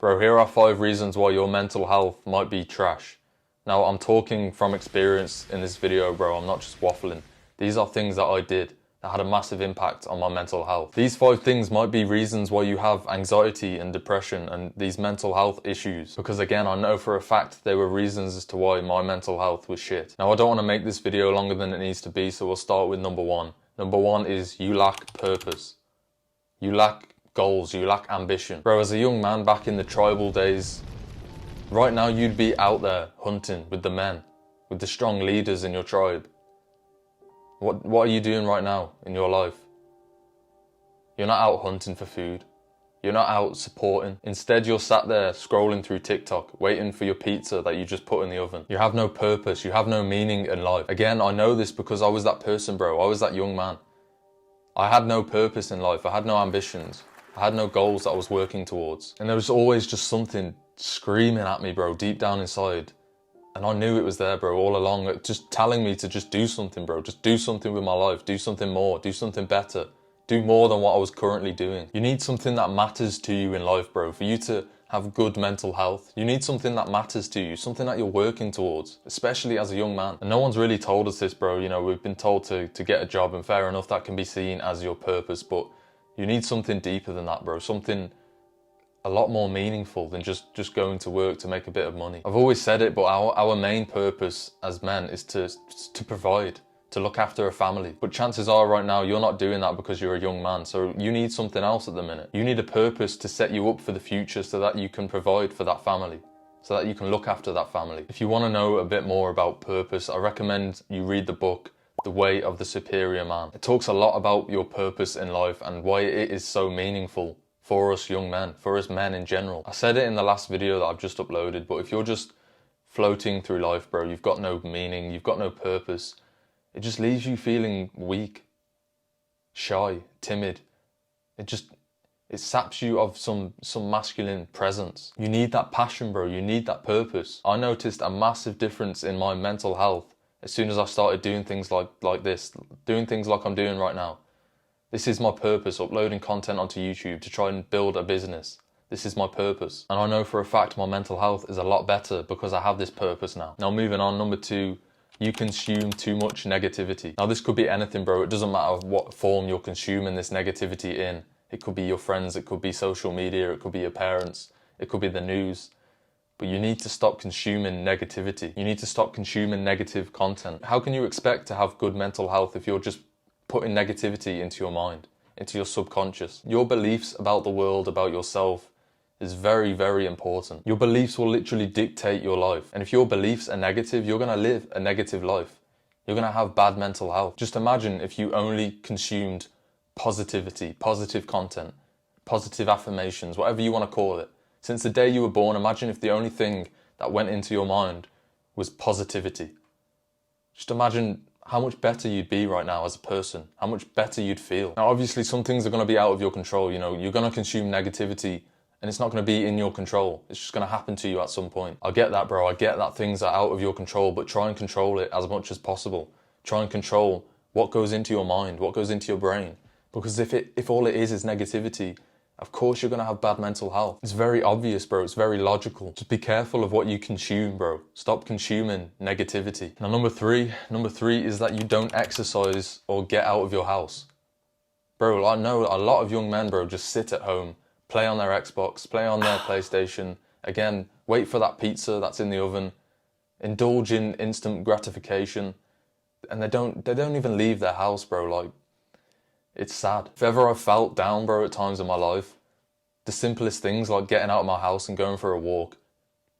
Bro, here are 5 reasons why your mental health might be trash. Now, I'm talking from experience in this video, bro. I'm not just waffling. These are things that I did that had a massive impact on my mental health. These 5 things might be reasons why you have anxiety and depression and these mental health issues. Because again, I know for a fact there were reasons as to why my mental health was shit. Now, I don't want to make this video longer than it needs to be, so we'll start with number 1. Number 1 is you lack purpose. You lack goals, you lack ambition. Bro, as a young man back in the tribal days, right now you'd be out there hunting with the men, with the strong leaders in your tribe. What are you doing right now in your life? You're not out hunting for food. You're not out supporting. Instead, you're sat there scrolling through TikTok, waiting for your pizza that you just put in the oven. You have no purpose, you have no meaning in life. Again, I know this because I was that person, bro. I was that young man. I had no purpose in life. I had no ambitions. I had no goals that I was working towards. And there was always just something screaming at me, bro, deep down inside. And I knew it was there, bro, all along, just telling me to just do something, bro. Just do something with my life. Do something more. Do something better. Do more than what I was currently doing. You need something that matters to you in life, bro, for you to have good mental health. You need something that matters to you, something that you're working towards, especially as a young man. And no one's really told us this, bro. You know, we've been told to get a job, and fair enough, that can be seen as your purpose, but you need something deeper than that, bro. Something a lot more meaningful than just going to work to make a bit of money. I've always said it, but our main purpose as men is to provide, to look after a family. But chances are right now you're not doing that because you're a young man. So you need something else at the minute. You need a purpose to set you up for the future so that you can provide for that family, so that you can look after that family. If you want to know a bit more about purpose, I recommend you read the book The Way of the Superior Man. It talks a lot about your purpose in life and why it is so meaningful for us young men, for us men in general. I said it in the last video that I've just uploaded, but if you're just floating through life, bro, you've got no meaning, you've got no purpose, it just leaves you feeling weak, shy, timid. It saps you of some masculine presence. You need that passion, bro, you need that purpose. I noticed a massive difference in my mental health as soon as I started doing things like this, doing things like I'm doing right now. This is my purpose, uploading content onto YouTube to try and build a business. This is my purpose. And I know for a fact my mental health is a lot better because I have this purpose now. Now moving on, number 2, you consume too much negativity. Now this could be anything, bro. It doesn't matter what form you're consuming this negativity in. It could be your friends, it could be social media, it could be your parents, it could be the news. But you need to stop consuming negativity. You need to stop consuming negative content. How can you expect to have good mental health if you're just putting negativity into your mind, into your subconscious? Your beliefs about the world, about yourself, is very, very important. Your beliefs will literally dictate your life. And if your beliefs are negative, you're gonna live a negative life. You're gonna have bad mental health. Just imagine if you only consumed positivity, positive content, positive affirmations, whatever you wanna call it. Since the day you were born, imagine if the only thing that went into your mind was positivity. Just imagine how much better you'd be right now as a person, how much better you'd feel. Now obviously some things are going to be out of your control, you know, you're going to consume negativity and it's not going to be in your control. It's just going to happen to you at some point. I get that, bro, I get that things are out of your control, but try and control it as much as possible. Try and control what goes into your mind, what goes into your brain. Because if all it is negativity, of course you're going to have bad mental health. It's very obvious, bro. It's very logical. Just be careful of what you consume, bro. Stop consuming negativity. Now, number three is that you don't exercise or get out of your house. Bro, I know a lot of young men, bro, just sit at home, play on their Xbox, play on their PlayStation. Again, wait for that pizza that's in the oven, indulge in instant gratification, and they don't even leave their house, bro. Like, it's sad. If ever I felt down, bro, at times in my life, the simplest things like getting out of my house and going for a walk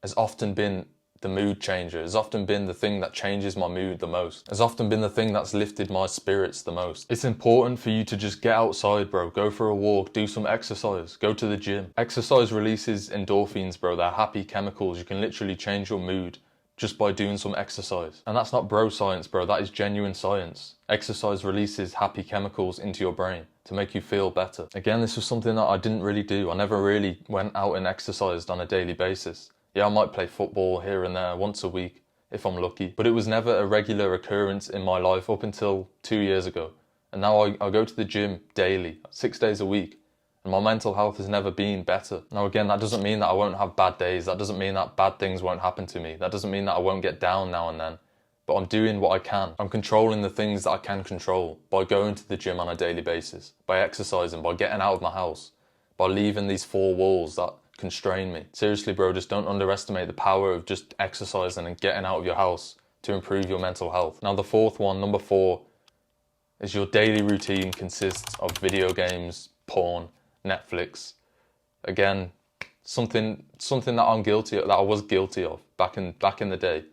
has often been the mood changer, has often been the thing that changes my mood the most, has often been the thing that's lifted my spirits the most. It's important for you to just get outside, bro, go for a walk, do some exercise, go to the gym. Exercise releases endorphins, bro, they're happy chemicals. You can literally change your mood just by doing some exercise. And that's not bro science, bro, that is genuine science. Exercise releases happy chemicals into your brain to make you feel better. Again, this was something that I didn't really do. I never really went out and exercised on a daily basis. Yeah, I might play football here and there once a week if I'm lucky, but it was never a regular occurrence in my life up until 2 years ago. And now I go to the gym daily, 6 days a week. And my mental health has never been better. Now again, that doesn't mean that I won't have bad days. That doesn't mean that bad things won't happen to me. That doesn't mean that I won't get down now and then. But I'm doing what I can. I'm controlling the things that I can control by going to the gym on a daily basis, by exercising, by getting out of my house, by leaving these four walls that constrain me. Seriously, bro, just don't underestimate the power of just exercising and getting out of your house to improve your mental health. Now the fourth one, number 4, is your daily routine consists of video games, porn, Netflix. Again, something that I'm guilty of, that I was guilty of back in the day,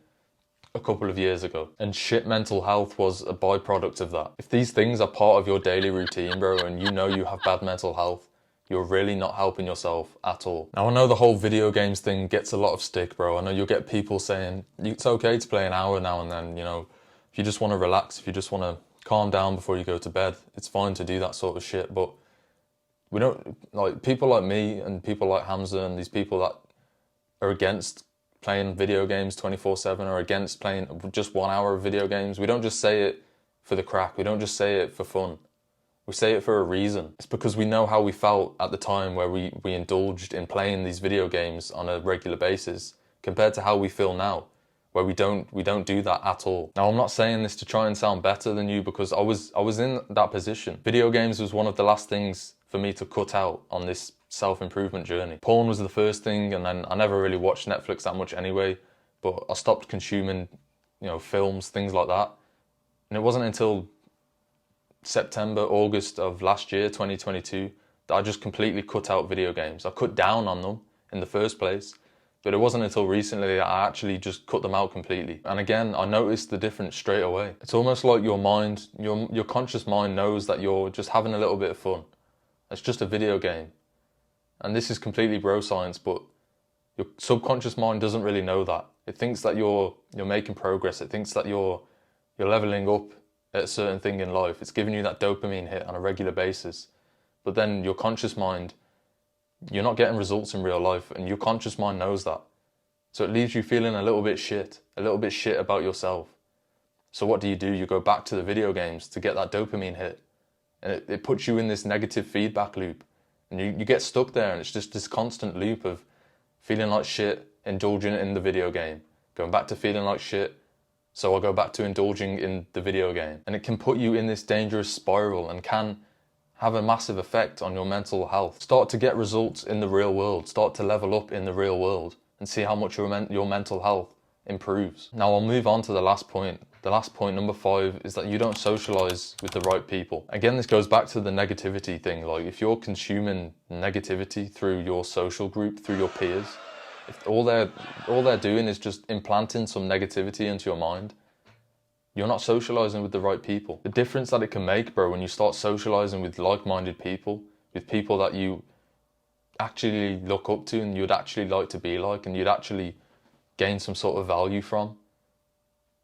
a couple of years ago. And shit mental health was a byproduct of that. If these things are part of your daily routine, bro, and you know you have bad mental health, you're really not helping yourself at all. Now I know the whole video games thing gets a lot of stick, bro. I know you'll get people saying it's okay to play an hour now and then, you know, if you just want to relax, if you just want to calm down before you go to bed, it's fine to do that sort of shit. But we don't, like, people like me and people like Hamza and these people that are against playing video games 24/7 or against playing just 1 hour of video games. We don't just say it for the crack. We don't just say it for fun. We say it for a reason. It's because we know how we felt at the time where we indulged in playing these video games on a regular basis compared to how we feel now, where we don't do that at all. Now I'm not saying this to try and sound better than you, because I was in that position. Video games was one of the last things for me to cut out on this self-improvement journey. Porn was the first thing, and then I never really watched Netflix that much anyway, but I stopped consuming, you know, films, things like that. And it wasn't until September, August of last year, 2022, that I just completely cut out video games. I cut down on them in the first place, but it wasn't until recently that I actually just cut them out completely. And again, I noticed the difference straight away. It's almost like your mind, your conscious mind knows that you're just having a little bit of fun. It's just a video game. And this is completely bro science, but your subconscious mind doesn't really know that. It thinks that you're making progress. It thinks that you're leveling up at a certain thing in life. It's giving you that dopamine hit on a regular basis. But then your conscious mind, you're not getting results in real life, and your conscious mind knows that. So it leaves you feeling a little bit shit about yourself. So what do? You go back to the video games to get that dopamine hit. And it puts you in this negative feedback loop. And you get stuck there, and it's just this constant loop of feeling like shit, indulging in the video game, going back to feeling like shit, so I'll go back to indulging in the video game. And it can put you in this dangerous spiral and can have a massive effect on your mental health. Start to get results in the real world, start to level up in the real world, and see how much your mental health improves. Now I'll move on to the last point. The last point, number 5, is that you don't socialize with the right people. Again, this goes back to the negativity thing. Like, if you're consuming negativity through your social group, through your peers, if all they're doing is just implanting some negativity into your mind, you're not socializing with the right people. The difference that it can make, bro, when you start socializing with like-minded people, with people that you actually look up to and you'd actually like to be like, and you'd actually gain some sort of value from,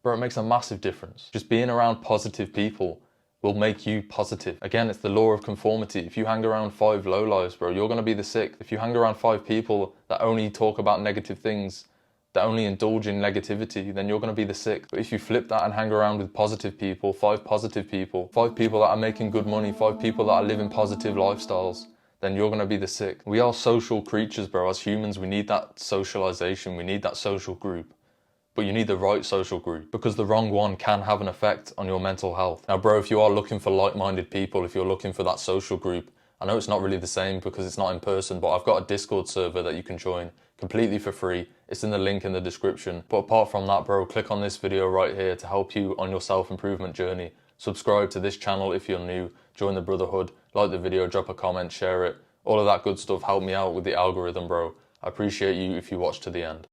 bro, it makes a massive difference. Just being around positive people will make you positive. Again, it's the law of conformity. If you hang around 5 lowlifes, bro, you're going to be the sick. If you hang around 5 people that only talk about negative things, that only indulge in negativity, then you're going to be the sick. But if you flip that and hang around with positive people, 5 positive people, 5 people that are making good money, 5 people that are living positive lifestyles, then you're going to be the sick. We are social creatures, bro. As humans, we need that socialization. We need that social group. But you need the right social group, because the wrong one can have an effect on your mental health. Now, bro, if you are looking for like-minded people, if you're looking for that social group, I know it's not really the same because it's not in person, but I've got a Discord server that you can join completely for free. It's in the link in the description. But apart from that, bro, click on this video right here to help you on your self-improvement journey. Subscribe to this channel if you're new, join the brotherhood, like the video, drop a comment, share it. All of that good stuff help me out with the algorithm, bro. I appreciate you if you watch to the end.